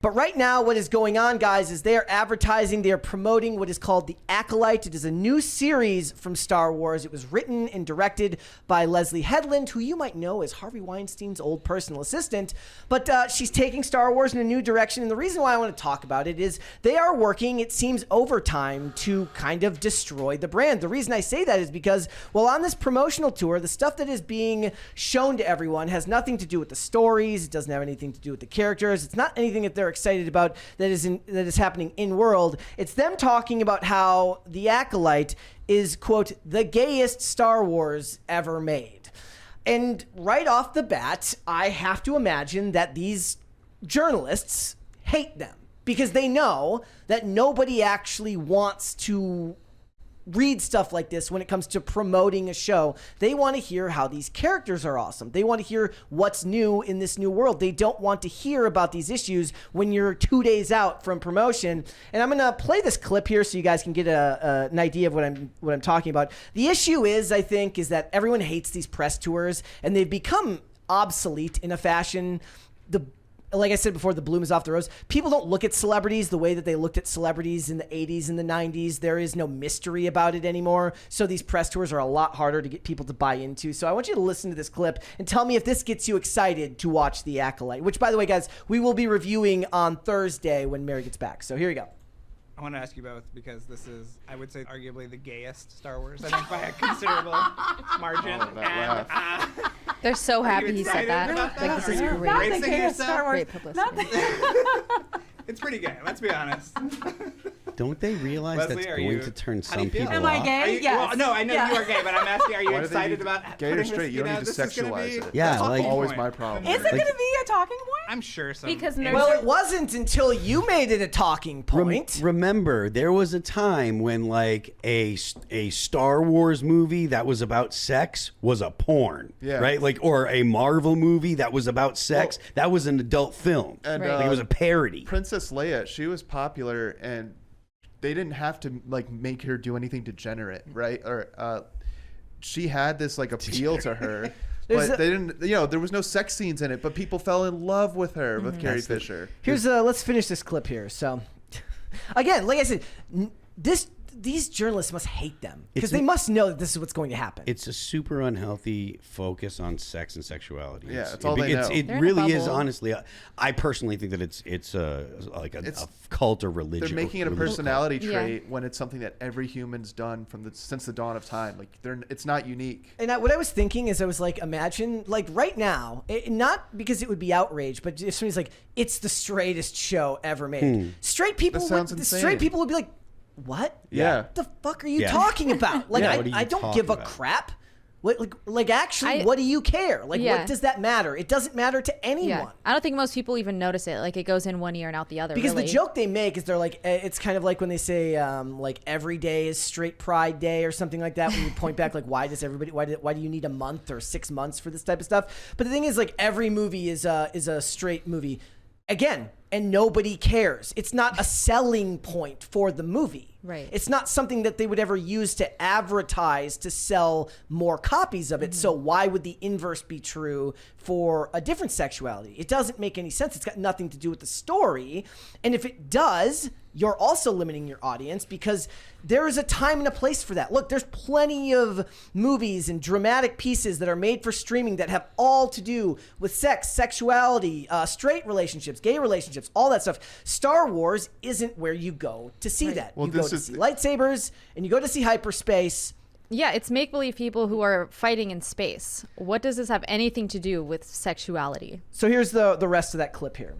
But right now, what is going on, guys, is they are advertising, they are promoting what is called the Acolyte. It is a new series from Star Wars. It was written and directed by Leslie Headland, who you might know as Harvey Weinstein's old personal assistant. But she's taking Star Wars in a new direction. And the reason why I want to talk about it is they are working, it seems, overtime to kind of destroy the brand. The reason I say that is because, well, on this promotional tour, the stuff that is being shown to everyone has nothing to do with the stories. It doesn't have anything to do with the characters. It's not anything that they're excited about that is happening in world. It's them talking about how the Acolyte is, quote, the gayest Star Wars ever made. And right off the bat, I have to imagine that these journalists hate them because they know that nobody actually wants to read stuff like this when it comes to promoting a show. They want to hear how these characters are awesome. They want to hear what's new in this new world. They don't want to hear about these issues when you're 2 days out from promotion. And I'm going to play this clip here so you guys can get an idea of what I'm talking about. The issue is, I think, is that everyone hates these press tours and they've become obsolete in a fashion. Like I said before, the bloom is off the rose. People don't look at celebrities the way that they looked at celebrities in the 80s and the 90s. There is no mystery about it anymore. So these press tours are a lot harder to get people to buy into. So I want you to listen to this clip and tell me if this gets you excited to watch The Acolyte, which, by the way, guys, we will be reviewing on Thursday when Mary gets back. So here you go. I want to ask you both because this is, I would say, arguably the gayest Star Wars, I think, by a considerable margin. They're so happy he said that. Like, this is great. Not the gayest Star Wars. Great publicity. It's pretty gay, let's be honest. Don't they realize Leslie, that's going to turn some people off? Am I gay? Yes. Well, no, I know you are gay, but I'm asking, are you excited about gay or putting straight? this, You don't need to sexualize it. Yeah, that's like always my problem. Is it going to be a talking point? I'm sure so. Because Well, it wasn't until you made it a talking point. Remember, there was a time when like a Star Wars movie that was about sex was a porn, right? Like, or a Marvel movie that was about sex, that was an adult film. And like, it was a parody. Princess Leia, she was popular, and they didn't have to like make her do anything degenerate, right? Or she had this like appeal to her. But they didn't, there was no sex scenes in it, but people fell in love with her, with Carrie Fisher. Here's let's finish this clip here. So, again, like I said, these journalists must hate them because they must know that this is what's going to happen. It's a super unhealthy focus on sex and sexuality. Yeah, that's all they know. It really is, honestly. I personally think that it's a cult or religion. They're making it a personality trait when it's something that every human's done since the dawn of time. Like it's not unique. And what I was thinking is, I was like, imagine like right now, not because it would be outrage, but if somebody's like, it's the straightest show ever made. Straight people would be like, what? Yeah. What the fuck are you talking about? Like, I don't give a crap. Like actually, what do you care? Like, what does that matter? It doesn't matter to anyone. Yeah. I don't think most people even notice it. Like, it goes in one ear and out the other. Because really. the joke they make is they're like, it's kind of like when they say like every day is Straight Pride Day or something like that. When you point back, like, why do you need a month or 6 months for this type of stuff? But the thing is, like, every movie is a straight movie. Again, and nobody cares. It's not a selling point for the movie. Right. It's not something that they would ever use to advertise to sell more copies of it. So why would the inverse be true for a different sexuality? It doesn't make any sense. It's got nothing to do with the story. And if it does, you're also limiting your audience because there is a time and a place for that. Look, there's plenty of movies and dramatic pieces that are made for streaming that have all to do with sex, sexuality, straight relationships, gay relationships, all that stuff. Star Wars isn't where you go to see that. Well, you go to see lightsabers and you go to see hyperspace. Yeah, it's make-believe people who are fighting in space. What does this have anything to do with sexuality? So here's the rest of that clip here.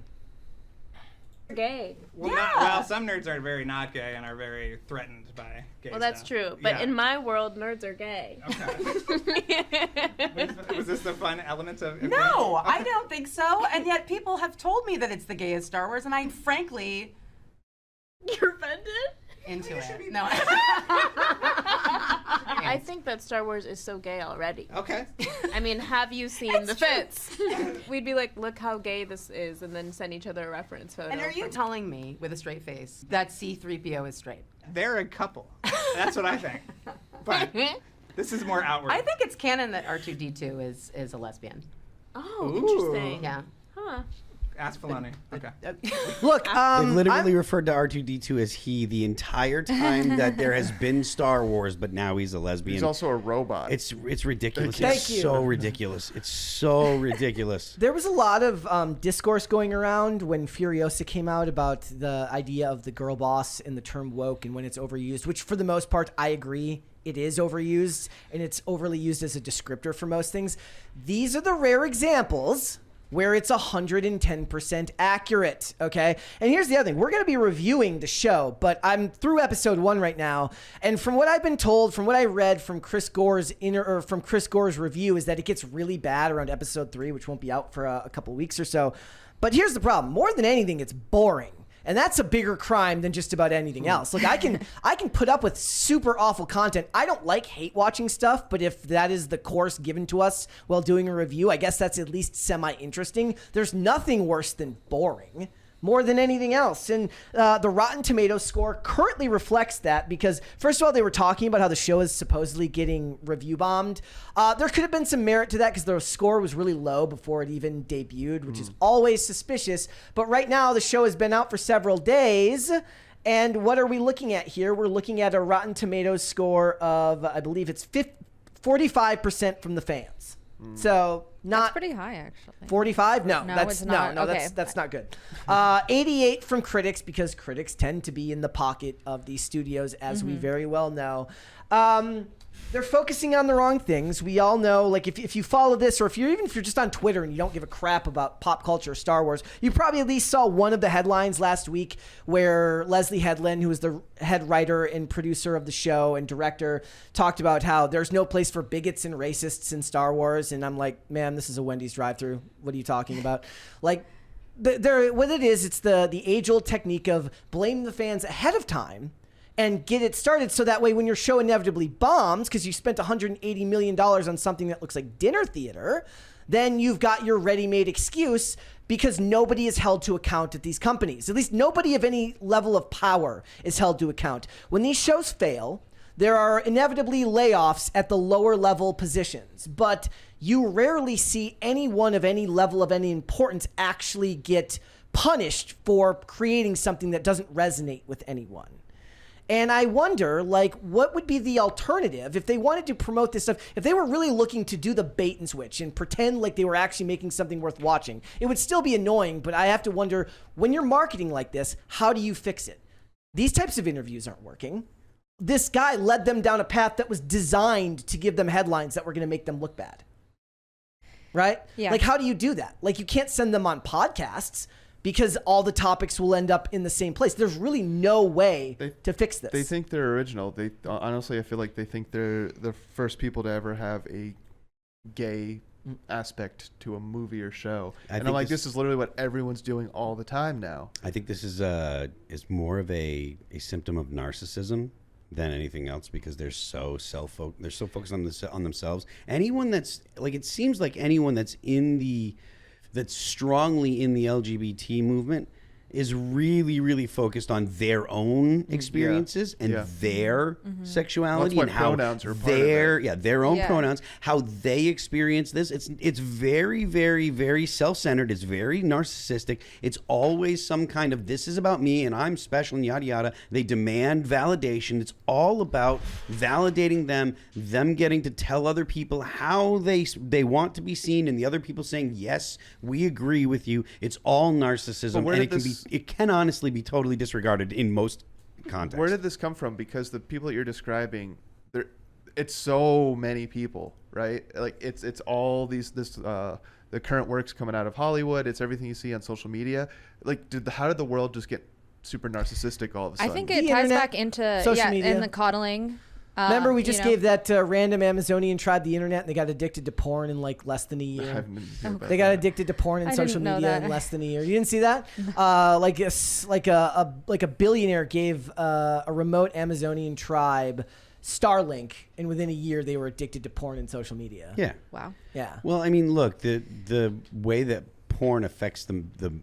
Gay. Well, some nerds are very not gay and are very threatened by gay Well, that's stuff. true. But in my world, nerds are gay. Okay. Was this the fun element of No, I don't think so. And yet people have told me that it's the gayest Star Wars, and I frankly... You're offended? Into it. No. I think that Star Wars is so gay already. Okay. I mean, have you seen The Fence? We'd be like, look how gay this is, and then send each other a reference photo. And are you telling me, with a straight face, that C-3PO is straight? They're a couple. That's what I think. But this is more outward. I think it's canon that R2-D2 is a lesbian. Oh, interesting. Yeah. Huh. Ask Filoni. Okay. Look, They've literally referred to R2D2 as he the entire time that there has been Star Wars, but now he's a lesbian. He's also a robot. It's ridiculous. Thank It's you. so ridiculous. It's so ridiculous. there was a lot of discourse going around when Furiosa came out about the idea of the girl boss and the term woke and when it's overused, which for the most part, I agree. It is overused, and it's overly used as a descriptor for most things. These are the rare examples where it's 110% accurate, okay? And here's the other thing. We're going to be reviewing the show, but I'm through episode 1 right now, and from what I've been told, from what I read from Chris Gore's review, is that it gets really bad around episode 3, which won't be out for a couple weeks or so. But here's the problem. More than anything, it's boring. And that's a bigger crime than just about anything else. Like I can put up with super awful content. I don't hate watching stuff, but if that is the course given to us while doing a review, I guess that's at least semi-interesting. There's nothing worse than boring. More than anything else. And the Rotten Tomatoes score currently reflects that because, first of all, they were talking about how the show is supposedly getting review bombed. There could have been some merit to that because the score was really low before it even debuted, which is always suspicious. But right now, the show has been out for several days. And what are we looking at here? We're looking at a Rotten Tomatoes score of, I believe it's 45% from the fans. So That's pretty high, actually. 45? No, No, that's it's not. Okay. that's not good. 88 from critics because critics tend to be in the pocket of these studios, as we very well know. They're focusing on the wrong things. We all know, like if you follow this, or if you're just on Twitter and you don't give a crap about pop culture or Star Wars, you probably at least saw one of the headlines last week where Leslie Headland, who is the head writer and producer of the show and director, talked about how there's no place for bigots and racists in Star Wars. And I'm like, man, this is a Wendy's drive-thru. What are you talking about? Like, what it is, it's the age-old technique of blame the fans ahead of time and get it started so that way when your show inevitably bombs because you spent $180 million on something that looks like dinner theater, then you've got your ready-made excuse because nobody is held to account at these companies. At least nobody of any level of power is held to account. When these shows fail, there are inevitably layoffs at the lower level positions, but you rarely see anyone of any level of any importance actually get punished for creating something that doesn't resonate with anyone. And I wonder, like, what would be the alternative if they wanted to promote this stuff? If they were really looking to do the bait and switch and pretend like they were actually making something worth watching, it would still be annoying, but I have to wonder, when you're marketing like this, how do you fix it? These types of interviews aren't working. This guy led them down a path that was designed to give them headlines that were going to make them look bad. Right? Yeah. Like, how do you do that? Like, you can't send them on podcasts because all the topics will end up in the same place. There's really no way to fix this. They think they're original. They honestly, I feel like they think they're the first people to ever have a gay aspect to a movie or show. And I'm like, this is literally what everyone's doing all the time now. I think this is more of a symptom of narcissism than anything else because they're so focused on themselves. Anyone that's like, it seems like anyone that's strongly in the LGBT movement is really, really focused on their own experiences and their sexuality That's and why how pronouns are part of it. their own pronouns, how they experience this. It's very, very, very self-centered. It's very narcissistic. It's always some kind of, this is about me and I'm special and yada yada. They demand validation. It's all about validating them getting to tell other people how they want to be seen, and the other people saying, yes, we agree with you. It's all narcissism, and it can honestly be totally disregarded in most contexts. Where did this come from? Because the people that you're describing, it's so many people, right? Like it's all the current works coming out of Hollywood. It's everything you see on social media. Like, how did the world just get super narcissistic all of a sudden? I think it ties back into social media, and the coddling. Remember, we just gave that random Amazonian tribe the internet, and they got addicted to porn in like less than a year. They got addicted to porn and social media in less than a year. You didn't see that? Like a billionaire gave a remote Amazonian tribe Starlink, and within a year they were addicted to porn and social media. Yeah. Wow. Yeah. Well, I mean, look, the way that porn affects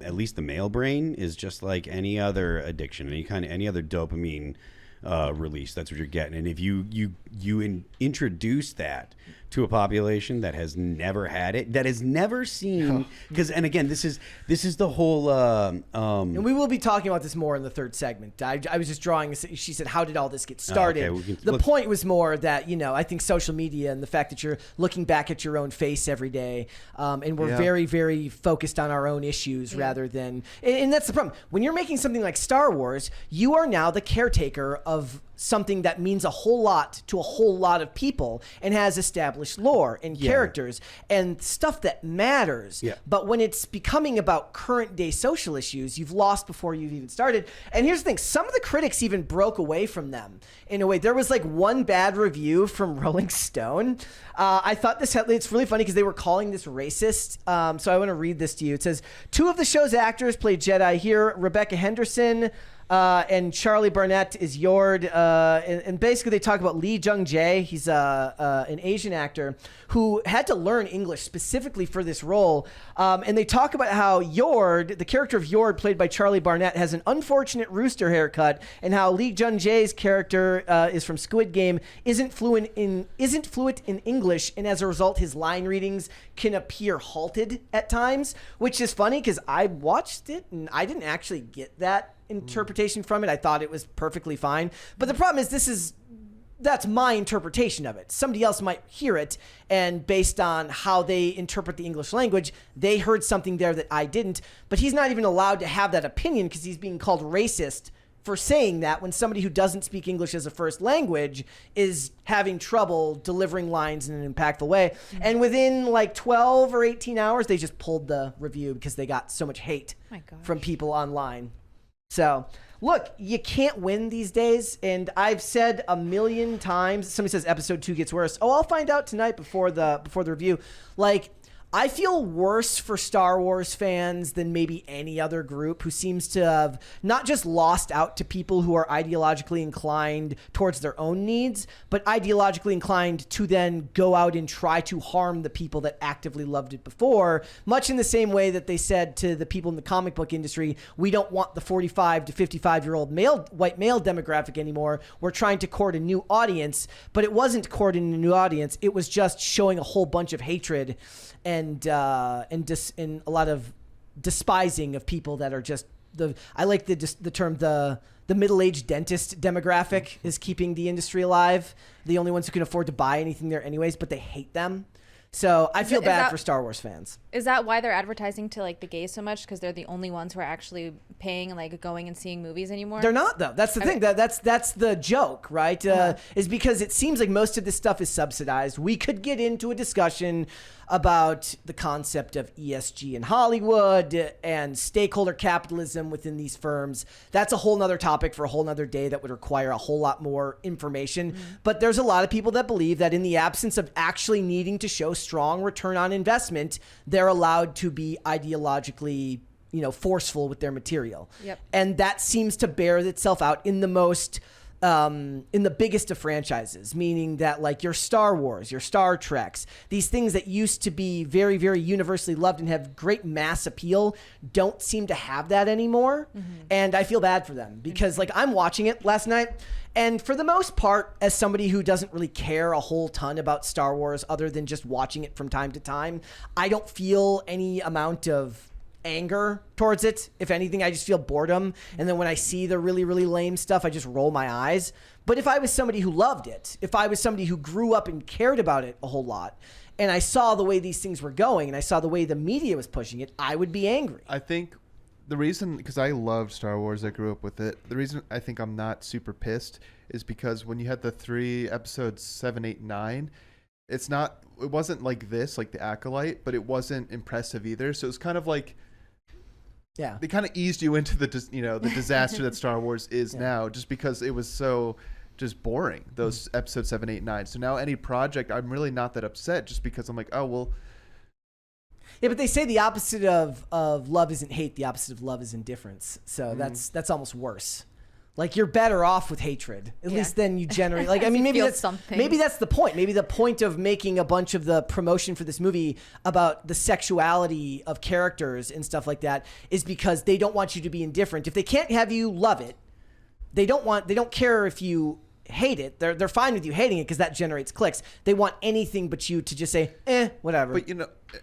at least the male brain is just like any other addiction, any other dopamine release. That's what you're getting. And if you introduce that to a population that has never had it, that has never seen, because, and again, this is the whole and we will be talking about this more in the third segment. I was just drawing, she said, how did all this get started? The point was more that, I think social media and the fact that you're looking back at your own face every day, and we're very, very focused on our own issues rather than, and that's the problem. When you're making something like Star Wars, you are now the caretaker of something that means a whole lot to a whole lot of people and has established lore and characters and stuff that matters. But when it's becoming about current day social issues, you've lost before you've even started. And here's the thing, some of the critics even broke away from them in a way. There was like one bad review from Rolling Stone. I thought it's really funny because they were calling this racist. So I want to read this to you. It says, 2 of the show's actors played Jedi here, Rebecca Henderson, and Charlie Barnett is Yord. And basically they talk about Lee Jung-jae. He's an Asian actor who had to learn English specifically for this role. And they talk about how Yord, the character of Yord played by Charlie Barnett, has an unfortunate rooster haircut, and how Lee Jung-jae's character is from Squid Game, isn't fluent in English, and as a result his line readings can appear halted at times, which is funny because I watched it and I didn't actually get that interpretation from it. I thought it was perfectly fine. But the problem is that's my interpretation of it. Somebody else might hear it, and based on how they interpret the English language, they heard something there that I didn't. But he's not even allowed to have that opinion because he's being called racist for saying that when somebody who doesn't speak English as a first language is having trouble delivering lines in an impactful way. And within like 12 or 18 hours, they just pulled the review because they got so much hate from people online. So, look, you can't win these days, and I've said a million times, somebody says episode 2 gets worse. Oh, I'll find out tonight before the review. Like, I feel worse for Star Wars fans than maybe any other group who seems to have not just lost out to people who are ideologically inclined towards their own needs, but ideologically inclined to then go out and try to harm the people that actively loved it before, much in the same way that they said to the people in the comic book industry, we don't want the 45 to 55-year-old white male demographic anymore. We're trying to court a new audience, but it wasn't courting a new audience. It was just showing a whole bunch of hatred and a lot of despising of people that are just I like the term the middle-aged dentist demographic is keeping the industry alive. The only ones who can afford to buy anything there anyways, but they hate them. So I feel bad for Star Wars fans. Is that why they're advertising to like the gays so much? Because they're the only ones who are actually paying and like going and seeing movies anymore? They're not, though. That's the thing. That's the joke, right? Is because it seems like most of this stuff is subsidized. We could get into a discussion about the concept of ESG in Hollywood and stakeholder capitalism within these firms. That's a whole nother topic for a whole nother day that would require a whole lot more information. But there's a lot of people that believe that in the absence of actually needing to show strong return on investment, they're allowed to be ideologically, forceful with their material. And that seems to bear itself out in the most in the biggest of franchises, meaning that like your Star Wars, your Star Treks, these things that used to be very, very universally loved and have great mass appeal don't seem to have that anymore. And I feel bad for them because like I'm watching it last night, and for the most part, as somebody who doesn't really care a whole ton about Star Wars other than just watching it from time to time, I don't feel any amount of anger towards it. If anything, I just feel boredom. And then when I see the really, really lame stuff, I just roll my eyes. But if I was somebody who loved it, if I was somebody who grew up and cared about it a whole lot, and I saw the way these things were going, and I saw the way the media was pushing it, I would be angry. I think the reason, because I loved Star Wars, I grew up with it. The reason I think I'm not super pissed is because when you had the 3 episodes 7, 8, 9, it wasn't like this, like the Acolyte, but it wasn't impressive either. So it's kind of like, yeah, they kind of eased you into the disaster that Star Wars is now, just because it was so just boring, those episodes 7, 8, 9. So now any project, I'm really not that upset, just because I'm like, oh well. Yeah, but they say the opposite of love isn't hate. The opposite of love is indifference. So that's almost worse. Like you're better off with hatred. At least then you generate. Like I mean, maybe that's the point. Maybe the point of making a bunch of the promotion for this movie about the sexuality of characters and stuff like that is because they don't want you to be indifferent. If they can't have you love it, they don't care if you hate it. They're fine with you hating it because that generates clicks. They want anything but you to just say, whatever. But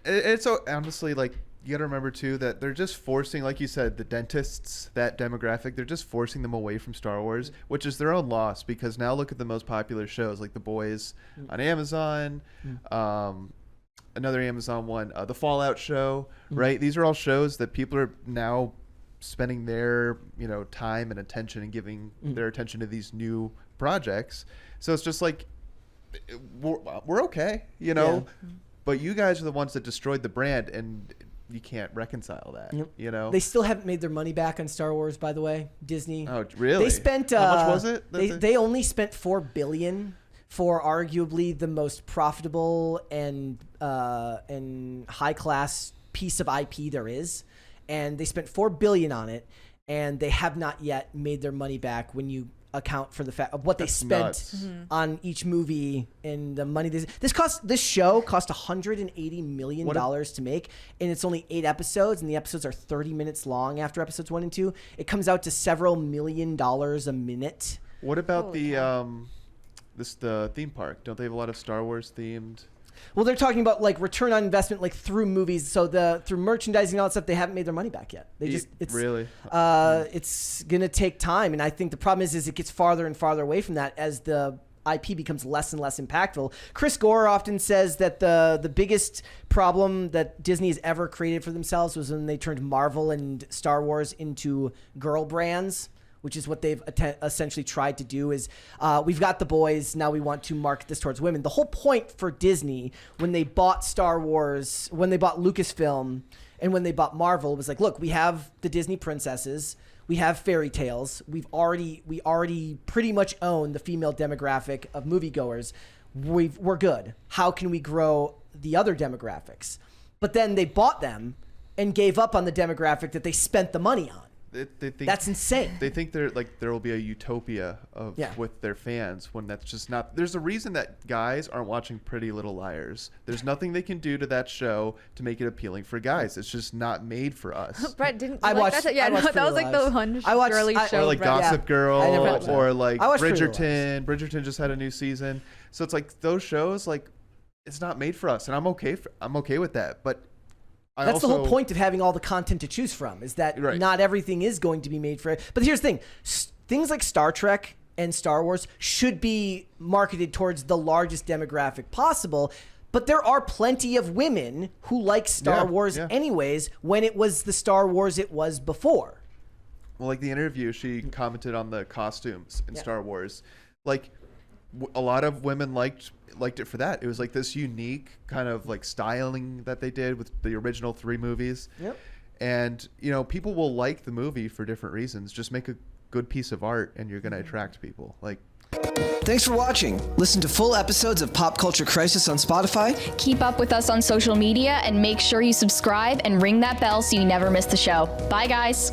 it's so honestly, like, you got to remember too that they're just forcing, like you said, the dentists, that demographic, they're just forcing them away from Star Wars, which is their own loss, because now look at the most popular shows like The Boys on Amazon, another Amazon one, the Fallout show, right? These are all shows that people are now spending their time and attention and giving their attention to these new projects. So it's just like we're okay, but you guys are the ones that destroyed the brand, and you can't reconcile that. They still haven't made their money back on Star Wars, by the way. Disney. Oh, really? They spent how much was it? They only spent $4 billion for arguably the most profitable and high class piece of IP there is, and they spent $4 billion on it, and they have not yet made their money back when you account for the fact of what they spent on each movie and the money. This show cost $180 million to make, and it's only 8 episodes, and the episodes are 30 minutes long after episodes 1 and 2. It comes out to several $1 million a minute. What about the theme park? Don't they have a lot of Star Wars themed? Well, they're talking about like return on investment, like through movies. So through merchandising and all that stuff, they haven't made their money back yet. It's gonna take time, and I think the problem is it gets farther and farther away from that as the IP becomes less and less impactful. Chris Gore often says that the biggest problem that Disney has ever created for themselves was when they turned Marvel and Star Wars into girl brands, which is what they've essentially tried to do. Is we've got the boys, now we want to market this towards women. The whole point for Disney when they bought Star Wars, when they bought Lucasfilm, and when they bought Marvel was like, look, we have the Disney princesses, we have fairy tales, we already pretty much own the female demographic of moviegoers. We're good. How can we grow the other demographics? But then they bought them and gave up on the demographic that they spent the money on. They think, that's insane. They think there will be a utopia with their fans when that's just not. There's a reason that guys aren't watching Pretty Little Liars. There's nothing they can do to that show to make it appealing for guys. It's just not made for us. Brett, didn't I watched? That? Yeah, that was like the one girly show. Or like Gossip Girl, or like Bridgerton. Bridgerton just had a new season. So it's like those shows, like it's not made for us, and I'm okay with that, but. That's the whole point of having all the content to choose from, is that not everything is going to be made for it. But here's the thing. Things like Star Trek and Star Wars should be marketed towards the largest demographic possible. But there are plenty of women who like Star Wars anyways, when it was the Star Wars it was before. Well, like the interview, she commented on the costumes in Star Wars. Like, a lot of women liked it for that. It was like this unique kind of like styling that they did with the original 3 movies. Yep. And people will like the movie for different reasons. Just make a good piece of art and you're going to attract people. Like, thanks for watching. Listen to full episodes of Pop Culture Crisis on Spotify. Keep up with us on social media and make sure you subscribe and ring that bell so you never miss the show. Bye guys.